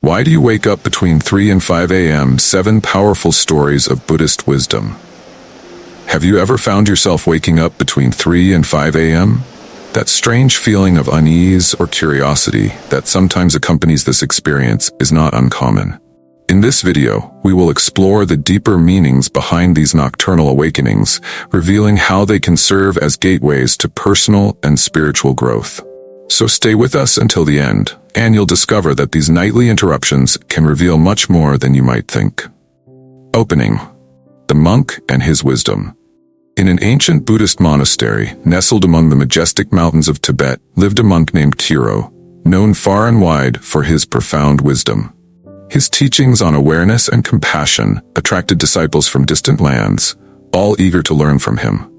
Why do you wake up between 3 and 5 a.m.? 7 powerful stories of Buddhist wisdom. Have you ever found yourself waking up between 3 and 5 a.m.? That strange feeling of unease or curiosity that sometimes accompanies this experience is not uncommon. In this video, we will explore the deeper meanings behind these nocturnal awakenings, revealing how they can serve as gateways to personal and spiritual growth. So stay with us until the end, and you'll discover that these nightly interruptions can reveal much more than you might think. Opening. The monk and his wisdom. In an ancient Buddhist monastery, nestled among the majestic mountains of Tibet, lived a monk named Kiro, known far and wide for his profound wisdom. His teachings on awareness and compassion attracted disciples from distant lands, all eager to learn from him.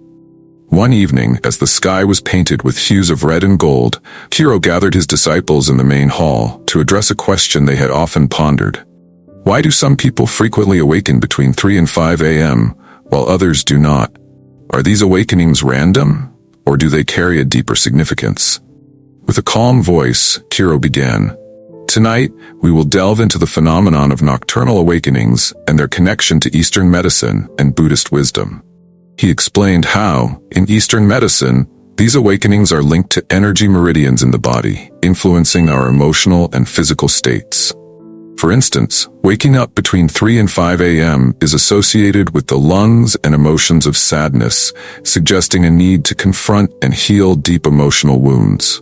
One evening, as the sky was painted with hues of red and gold, Kiro gathered his disciples in the main hall to address a question they had often pondered. Why do some people frequently awaken between 3 and 5 a.m., while others do not? Are these awakenings random, or do they carry a deeper significance? With a calm voice, Kiro began. Tonight, we will delve into the phenomenon of nocturnal awakenings and their connection to Eastern medicine and Buddhist wisdom. He explained how, in Eastern medicine, these awakenings are linked to energy meridians in the body, influencing our emotional and physical states. For instance, waking up between 3 and 5 a.m. is associated with the lungs and emotions of sadness, suggesting a need to confront and heal deep emotional wounds.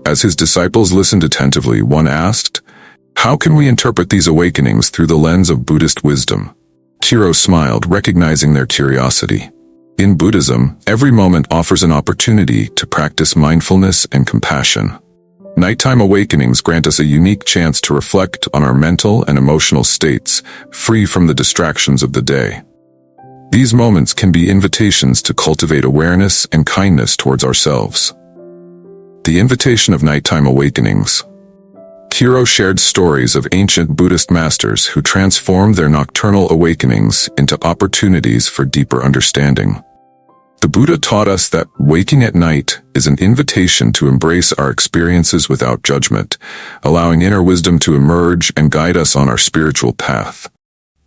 As his disciples listened attentively, one asked, "How can we interpret these awakenings through the lens of Buddhist wisdom?" Kiro smiled, recognizing their curiosity. In Buddhism, every moment offers an opportunity to practice mindfulness and compassion. Nighttime awakenings grant us a unique chance to reflect on our mental and emotional states, free from the distractions of the day. These moments can be invitations to cultivate awareness and kindness towards ourselves. The invitation of nighttime awakenings. Kiro shared stories of ancient Buddhist masters who transformed their nocturnal awakenings into opportunities for deeper understanding. The Buddha taught us that waking at night is an invitation to embrace our experiences without judgment, allowing inner wisdom to emerge and guide us on our spiritual path.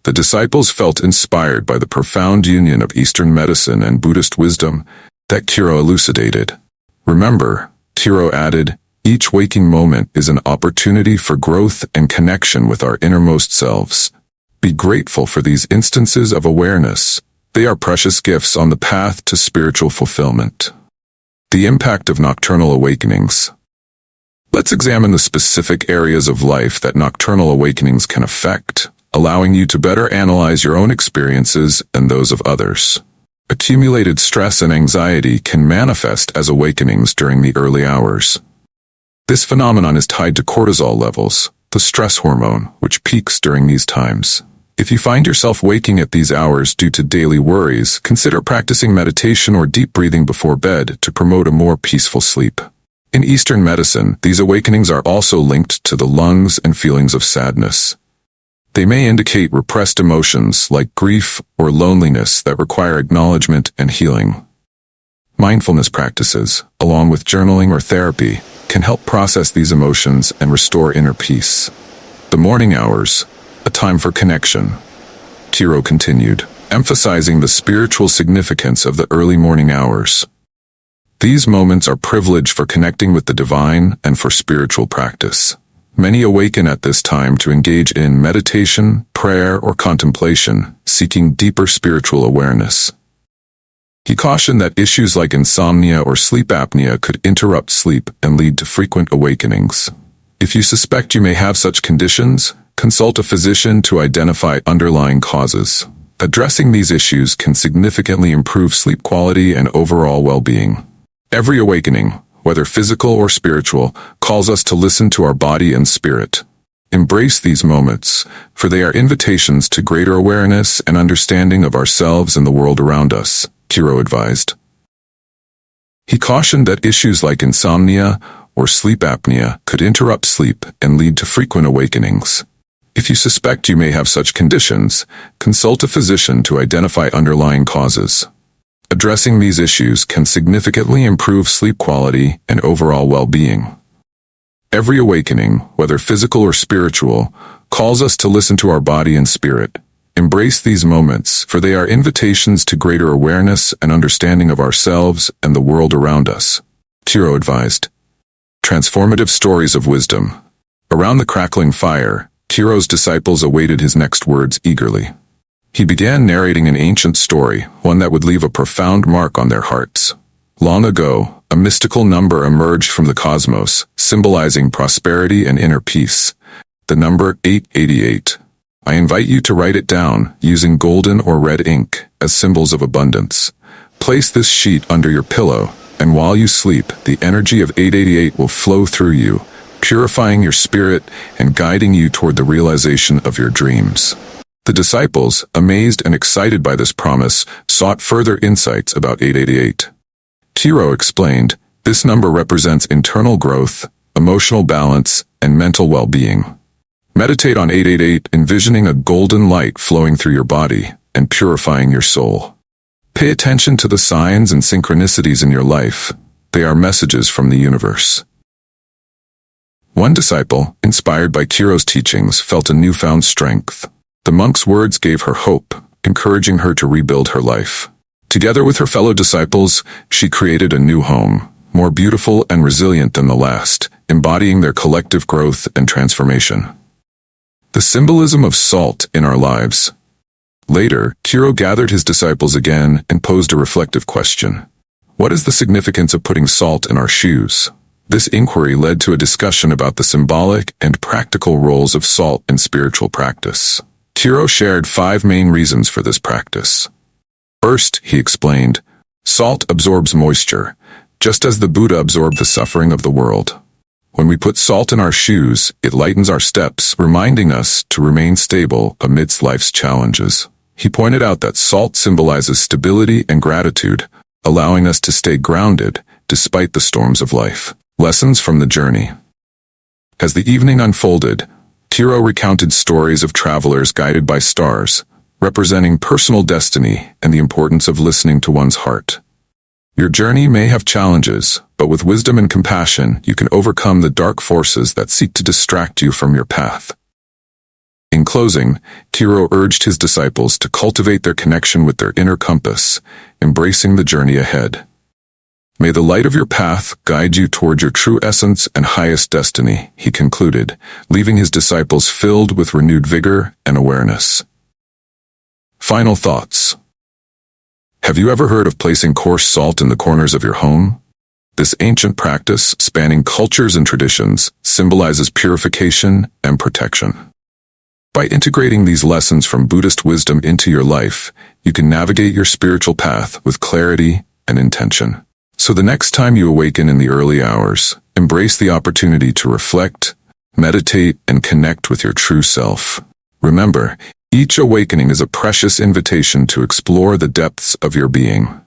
The disciples felt inspired by the profound union of Eastern medicine and Buddhist wisdom that Kiro elucidated. Remember, Kiro added, each waking moment is an opportunity for growth and connection with our innermost selves. Be grateful for these instances of awareness. They are precious gifts on the path to spiritual fulfillment. The impact of nocturnal awakenings. Let's examine the specific areas of life that nocturnal awakenings can affect, allowing you to better analyze your own experiences and those of others. Accumulated stress and anxiety can manifest as awakenings during the early hours. This phenomenon is tied to cortisol levels, the stress hormone, which peaks during these times. If you find yourself waking at these hours due to daily worries, consider practicing meditation or deep breathing before bed to promote a more peaceful sleep. In Eastern medicine, these awakenings are also linked to the lungs and feelings of sadness. They may indicate repressed emotions like grief or loneliness that require acknowledgement and healing. Mindfulness practices, along with journaling or therapy, can help process these emotions and restore inner peace. The morning hours, a time for connection. Kiro continued, emphasizing the spiritual significance of the early morning hours. These moments are privileged for connecting with the divine and for spiritual practice. Many awaken at this time to engage in meditation, prayer, or contemplation, seeking deeper spiritual awareness. He cautioned that issues like insomnia or sleep apnea could interrupt sleep and lead to frequent awakenings. If you suspect you may have such conditions, consult a physician to identify underlying causes. Addressing these issues can significantly improve sleep quality and overall well-being. Every awakening, whether physical or spiritual, calls us to listen to our body and spirit. Embrace these moments, for they are invitations to greater awareness and understanding of ourselves and the world around us, Kiro advised. He cautioned that issues like insomnia or sleep apnea could interrupt sleep and lead to frequent awakenings. If you suspect you may have such conditions, consult a physician to identify underlying causes. Addressing these issues can significantly improve sleep quality and overall well-being. Every awakening, whether physical or spiritual, calls us to listen to our body and spirit. Embrace these moments, for they are invitations to greater awareness and understanding of ourselves and the world around us. Kiro advised. Transformative stories of wisdom. Around the crackling fire, Kiro's disciples awaited his next words eagerly. He began narrating an ancient story, one that would leave a profound mark on their hearts. Long ago, a mystical number emerged from the cosmos, symbolizing prosperity and inner peace. The number 888. I invite you to write it down, using golden or red ink, as symbols of abundance. Place this sheet under your pillow, and while you sleep, the energy of 888 will flow through you, purifying your spirit and guiding you toward the realization of your dreams. The disciples, amazed and excited by this promise, sought further insights about 888. Kiro explained, this number represents internal growth, emotional balance, and mental well-being. Meditate on 888, envisioning a golden light flowing through your body and purifying your soul. Pay attention to the signs and synchronicities in your life. They are messages from the universe. One disciple, inspired by Kiro's teachings, felt a newfound strength. The monk's words gave her hope, encouraging her to rebuild her life. Together with her fellow disciples, she created a new home, more beautiful and resilient than the last, embodying their collective growth and transformation. The symbolism of salt in our lives. Later, Kiro gathered his disciples again and posed a reflective question. What is the significance of putting salt in our shoes? This inquiry led to a discussion about the symbolic and practical roles of salt in spiritual practice. Kiro shared 5 main reasons for this practice. First, he explained, salt absorbs moisture, just as the Buddha absorbed the suffering of the world. When we put salt in our shoes, it lightens our steps, reminding us to remain stable amidst life's challenges. He pointed out that salt symbolizes stability and gratitude, allowing us to stay grounded despite the storms of life. Lessons from the journey. As the evening unfolded, Kiro recounted stories of travelers guided by stars, representing personal destiny and the importance of listening to one's heart. Your journey may have challenges, but with wisdom and compassion, you can overcome the dark forces that seek to distract you from your path. In closing, Kiro urged his disciples to cultivate their connection with their inner compass, embracing the journey ahead. May the light of your path guide you toward your true essence and highest destiny, he concluded, leaving his disciples filled with renewed vigor and awareness. Final thoughts. Have you ever heard of placing coarse salt in the corners of your home? This ancient practice, spanning cultures and traditions, symbolizes purification and protection. By integrating these lessons from Buddhist wisdom into your life, you can navigate your spiritual path with clarity and intention. So the next time you awaken in the early hours, embrace the opportunity to reflect, meditate, and connect with your true self. Remember, each awakening is a precious invitation to explore the depths of your being.